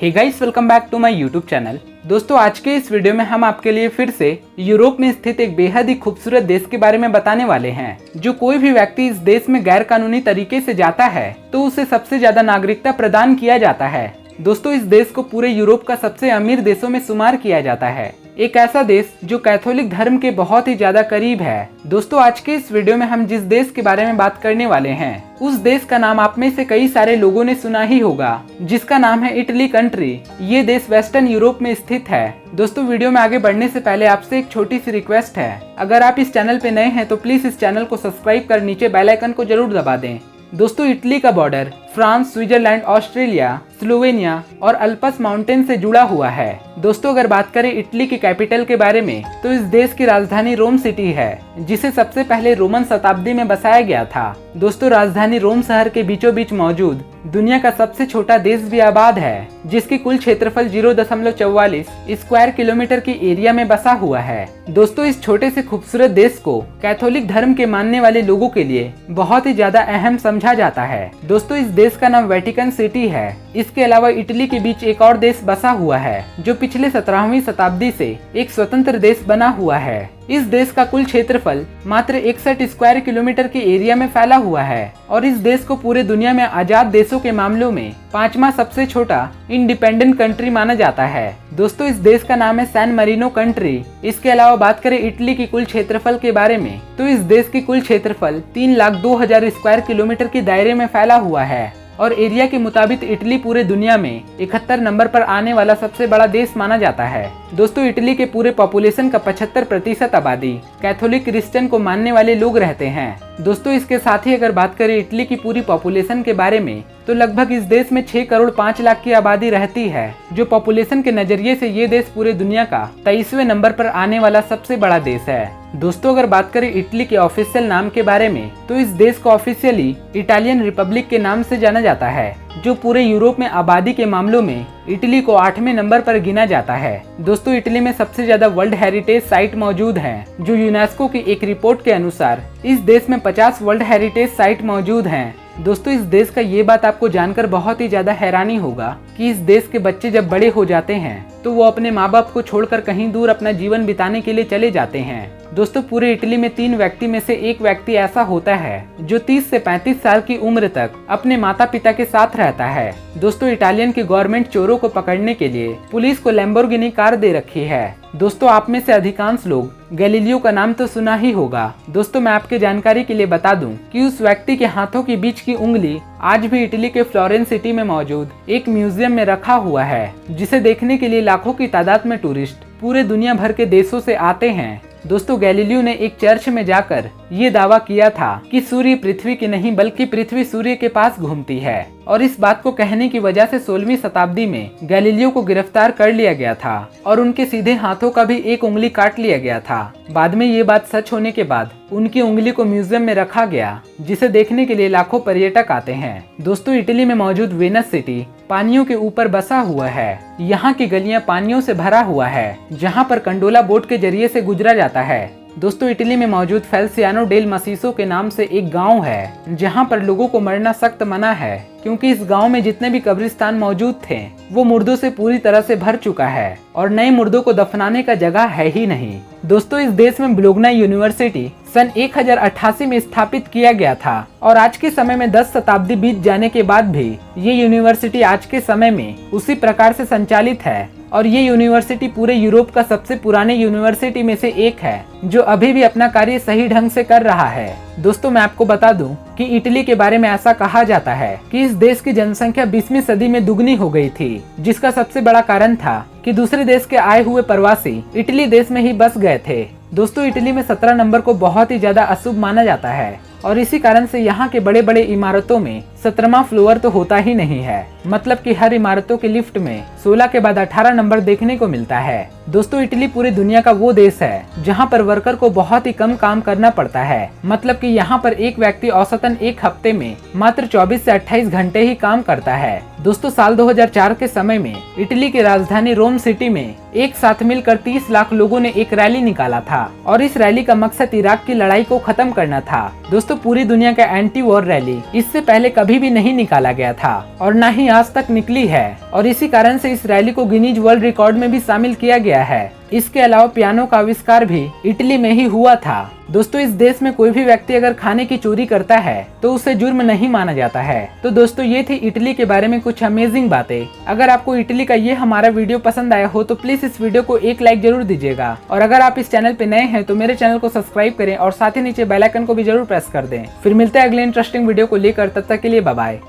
Hey guys, welcome back to my YouTube channel. दोस्तों, आज के इस वीडियो में हम आपके लिए फिर से यूरोप में स्थित एक बेहद ही खूबसूरत देश के बारे में बताने वाले हैं। जो कोई भी व्यक्ति इस देश में गैर कानूनी तरीके से जाता है तो उसे सबसे ज्यादा नागरिकता प्रदान किया जाता है। दोस्तों, इस देश को पूरे यूरोप का सबसे अमीर देशों में शुमार किया जाता है। एक ऐसा देश जो कैथोलिक धर्म के बहुत ही ज्यादा करीब है। दोस्तों, आज के इस वीडियो में हम जिस देश के बारे में बात करने वाले हैं उस देश का नाम आप में से कई सारे लोगों ने सुना ही होगा, जिसका नाम है इटली कंट्री। ये देश वेस्टर्न यूरोप में स्थित है। दोस्तों, वीडियो में आगे बढ़ने से पहले आपसे एक छोटी सी रिक्वेस्ट है। अगर आप इस चैनल पे नए हैं तो प्लीज इस चैनल को सब्सक्राइब कर नीचे बेल आइकन को जरूर दबा दें। दोस्तों, इटली का border France, Switzerland, Australia, Slovenia और अल्पस माउंटेन से जुड़ा हुआ है। दोस्तों, अगर बात करें इटली की कैपिटल के बारे में तो इस देश की राजधानी रोम सिटी है, जिसे सबसे पहले रोमन शताब्दी में बसाया गया था। दोस्तों, राजधानी रोम शहर के बीचों बीच मौजूद दुनिया का सबसे छोटा देश भी आबाद है, जिसकी कुल क्षेत्रफल 0.44 स्क्वायर किलोमीटर की एरिया में बसा हुआ है। दोस्तों, इस छोटे से खूबसूरत देश को कैथोलिक धर्म के मानने वाले लोगों के लिए बहुत ही ज्यादा अहम समझा जाता है। दोस्तों, इस देश का नाम वेटिकन सिटी है। इसके अलावा इटली के बीच एक और देश बसा हुआ है जो पिछले 17वीं शताब्दी से एक स्वतंत्र देश बना हुआ है। इस देश का कुल क्षेत्रफल मात्र 61 स्क्वायर किलोमीटर के एरिया में फैला हुआ है और इस देश को पूरे दुनिया में आजाद देशों के मामलों में 5वां सबसे छोटा इंडिपेंडेंट कंट्री माना जाता है। दोस्तों, इस देश का नाम है सैन मरीनो कंट्री। इसके अलावा बात करें इटली की कुल क्षेत्रफल के बारे में तो इस देश की कुल क्षेत्रफल 3,02,000 स्क्वायर किलोमीटर के दायरे में फैला हुआ है और एरिया के मुताबिक इटली पूरे दुनिया में 71 नंबर पर आने वाला सबसे बड़ा देश माना जाता है। दोस्तों, इटली के पूरे पॉपुलेशन का 75% आबादी कैथोलिक क्रिश्चियन को मानने वाले लोग रहते हैं। दोस्तों, इसके साथ ही अगर बात करें इटली की पूरी पॉपुलेशन के बारे में तो लगभग इस देश में 6 करोड़ 5 लाख की आबादी रहती है। जो पॉपुलेशन के नजरिए से ये देश पूरे दुनिया का 23वें नंबर पर आने वाला सबसे बड़ा देश है। दोस्तों, अगर बात करें इटली के ऑफिशियल नाम के बारे में तो इस देश को ऑफिशियली इटालियन रिपब्लिक के नाम से जाना जाता है, जो पूरे यूरोप में आबादी के मामलों में इटली को 8वें नंबर पर गिना जाता है। दोस्तों, इटली में सबसे ज्यादा वर्ल्ड हेरिटेज साइट मौजूद हैं, जो यूनेस्को की एक रिपोर्ट के अनुसार इस देश में 50 वर्ल्ड हेरिटेज साइट मौजूद हैं। दोस्तों, इस देश का ये बात आपको जानकर बहुत ही ज्यादा हैरानी होगा कि इस देश के बच्चे जब बड़े हो जाते हैं तो वो अपने माँ बाप को छोड़कर कहीं दूर अपना जीवन बिताने के लिए चले जाते हैं। दोस्तों, पूरे इटली में 3 व्यक्ति में से एक व्यक्ति ऐसा होता है जो 30 से 35 साल की उम्र तक अपने माता पिता के साथ रहता है। दोस्तों, इटालियन की गवर्नमेंट चोरों को पकड़ने के लिए पुलिस को लैम्बोर्गिनी कार दे रखी है। दोस्तों, आप में से अधिकांश लोग गैलीलियो का नाम तो सुना ही होगा। दोस्तों, मैं आपके जानकारी के लिए बता दूं कि उस व्यक्ति के हाथों के बीच की उंगली आज भी इटली के फ्लोरेंस सिटी में मौजूद एक म्यूजियम में रखा हुआ है, जिसे देखने के लिए लाखों की तादाद में टूरिस्ट पूरे दुनिया भर के देशों से आते हैं। दोस्तों, गैलीलियो ने एक चर्च में जाकर ये दावा किया था कि सूर्य पृथ्वी की नहीं बल्कि पृथ्वी सूर्य के पास घूमती है, और इस बात को कहने की वजह से 16वीं शताब्दी में गैलीलियो को गिरफ्तार कर लिया गया था और उनके सीधे हाथों का भी एक उंगली काट लिया गया था। बाद में ये बात सच होने के बाद उनकी उंगली को म्यूजियम में रखा गया, जिसे देखने के लिए लाखों पर्यटक आते हैं। दोस्तों, इटली में मौजूद वेनस सिटी पानियों के ऊपर बसा हुआ है। यहाँ की गलियां पानियों से भरा हुआ है, जहाँ पर कंडोला बोट के जरिए से गुजरा जाता है। दोस्तों, इटली में मौजूद फेल्सियानो डेल मसीसो के नाम से एक गांव है, जहां पर लोगों को मरना सख्त मना है, क्योंकि इस गांव में जितने भी कब्रिस्तान मौजूद थे वो मुर्दों से पूरी तरह से भर चुका है और नए मुर्दों को दफनाने का जगह है ही नहीं। दोस्तों, इस देश में बोलोग्ना यूनिवर्सिटी सन 1088 में स्थापित किया गया था और आज के समय में 10 शताब्दी बीत जाने के बाद भी ये यूनिवर्सिटी आज के समय में उसी प्रकार से संचालित है और ये यूनिवर्सिटी पूरे यूरोप का सबसे पुराने यूनिवर्सिटी में से एक है, जो अभी भी अपना कार्य सही ढंग से कर रहा है। दोस्तों, मैं आपको बता दूं कि इटली के बारे में ऐसा कहा जाता है कि इस देश की जनसंख्या 20वीं सदी में दुगनी हो गई थी, जिसका सबसे बड़ा कारण था कि दूसरे देश के आए हुए प्रवासी इटली देश में ही बस गए थे। दोस्तों, इटली में 17 नंबर को बहुत ही ज्यादा अशुभ माना जाता है और इसी कारण से यहाँ के बड़े बड़े इमारतों में 17वां फ्लोर तो होता ही नहीं है। मतलब कि हर इमारतों के लिफ्ट में 16 के बाद 18 नंबर देखने को मिलता है। दोस्तों इटली पूरी दुनिया का वो देश है जहाँ पर वर्कर को बहुत ही कम काम करना पड़ता है। मतलब कि यहाँ पर एक व्यक्ति औसतन एक हफ्ते में मात्र 24 से 28 घंटे ही काम करता है। दोस्तों साल 2004 के समय में इटली की राजधानी रोम सिटी में एक साथ मिलकर 30 लाख लोगों ने एक रैली निकाला था और इस रैली का मकसद इराक की लड़ाई को खत्म करना था। दोस्तों पूरी दुनिया का एंटी वॉर रैली इससे पहले कभी भी नहीं निकाला गया था और न ही आज तक निकली है और इसी कारण से इस रैली को गिनीज वर्ल्ड रिकॉर्ड में भी शामिल किया गया है। इसके अलावा पियानो का आविष्कार भी इटली में ही हुआ था। दोस्तों इस देश में कोई भी व्यक्ति अगर खाने की चोरी करता है तो उसे जुर्म नहीं माना जाता है। तो दोस्तों ये थी इटली के बारे में कुछ अमेजिंग बातें। अगर आपको इटली का ये हमारा वीडियो पसंद आया हो तो प्लीज इस वीडियो को एक लाइक जरूर दीजिएगा और अगर आप इस चैनल पे नए हैं तो मेरे चैनल को सब्सक्राइब करें और साथ ही नीचे बेल आइकन को भी जरूर प्रेस कर दें। फिर मिलते हैं अगले इंटरेस्टिंग वीडियो को लेकर, तब तक के लिए बाय बाय।